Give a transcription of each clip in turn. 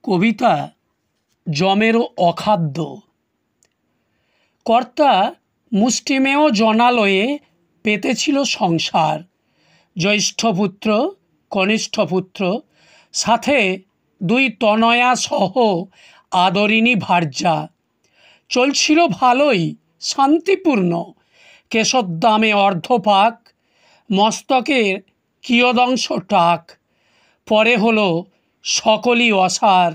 কবিতা যমেরও অখাদ্য। কর্তা মুষ্টিমেয় জনালয়ে পেতেছিল সংসার, জ্যৈষ্ঠ পুত্র কনিষ্ঠ পুত্র, সাথে দুই তনয়া সহ আদরিণী ভার্যা। চলছিল ভালোই শান্তিপূর্ণ, কেশোদ্দামে অর্ধপাক, মস্তকের কিয়দংশ টাক। পরে হলো সকলই অসার,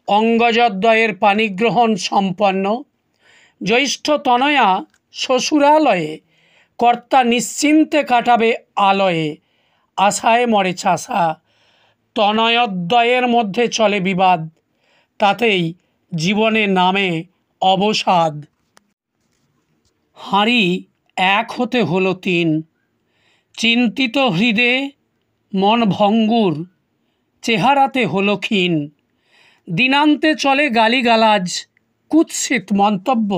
অঙ্গজদ্বয়ের পানিগ্রহণ সম্পন্ন। জ্যৈষ্ঠ তনয়া শ্বশুরালয়ে, কর্তা নিশ্চিন্তে কাটাবে আলয়ে। আশায় মরে চাষা, তনয়োদ্বয়ের মধ্যে চলে বিবাদ, তাতেই জীবনে নামে অবসাদ। হাঁড়ি এক হতে হলো তিন, চিন্তিত হৃদে মন ভঙ্গুর, চেহারাতে হলো ক্ষীণ। দিনান্তে চলে গালিগালাজ, কুৎসিত মন্তব্য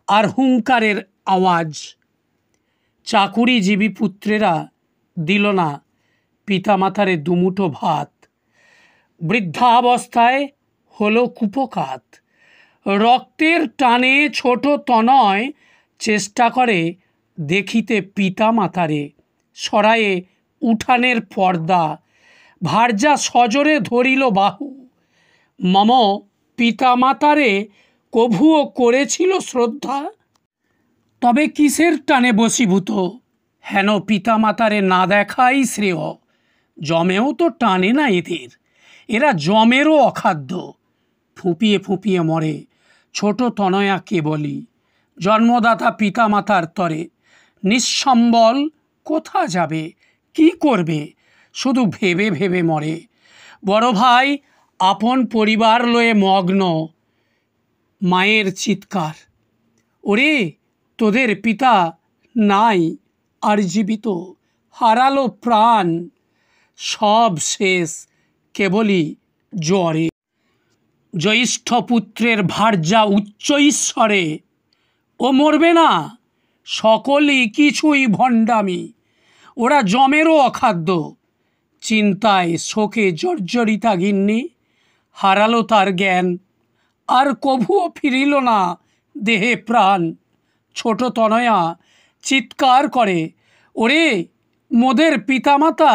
আর হুঙ্কারের আওয়াজ। চাকুরিজীবী পুত্রেরা দিল না পিতামাতারে দুমুঠো ভাত, বৃদ্ধাবস্থায় হলো কুপোকাত। রক্তের টানে ছোট তনয় চেষ্টা করে দেখিতে পিতামাতারে, সরায়ে উঠানের পর্দা। ভার্যা সজোরে ধরিল বাহু, মম পিতামাতারে কভুও করেছিল শ্রদ্ধা। তবে কিসের টানে বশীভূত, হেন পিতামাতারে না দেখাই শ্রেয়। যমেও তো টানে না এদের, এরা যমেরও অখাদ্য। ফুঁপিয়ে ফুঁপিয়ে মরে ছোট তনয়া কেবলই, জন্মদাতা পিতামাতার তরে। নিঃসম্বল কোথা যাবে, কি করবে, শুধু ভেবে ভেবে মরে। বড় ভাই আপন পরিবার লয়ে মগ্ন, মায়ের চিৎকার, ওরে তোদের পিতা নাই আর জীবিত, হারালো প্রাণ, সব শেষ কেবলই জ্বরে। জ্যৈষ্ঠ পুত্রের ভার্যা উচ্চ ঈশ্বরে, ও মরবে না, সকলই কিছুই ভণ্ডামি, ওরা যমেরও অখাদ্য। চিন্তায় শোকে জর্জরিতা গিন্নি, হারালো তার জ্ঞান, আর কভুও ফিরিল না দেহে প্রাণ। ছোট তনয়া চিৎকার করে, ওরে মোদের পিতামাতা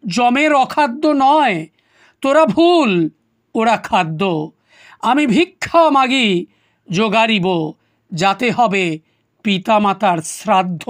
যমের অখাদ্য নয়, তোরা ভুল, ওরা খাদ্য। আমি ভিক্ষা মাগি জোগাড়িব, যাতে হবে পিতামাতার শ্রাদ্ধ।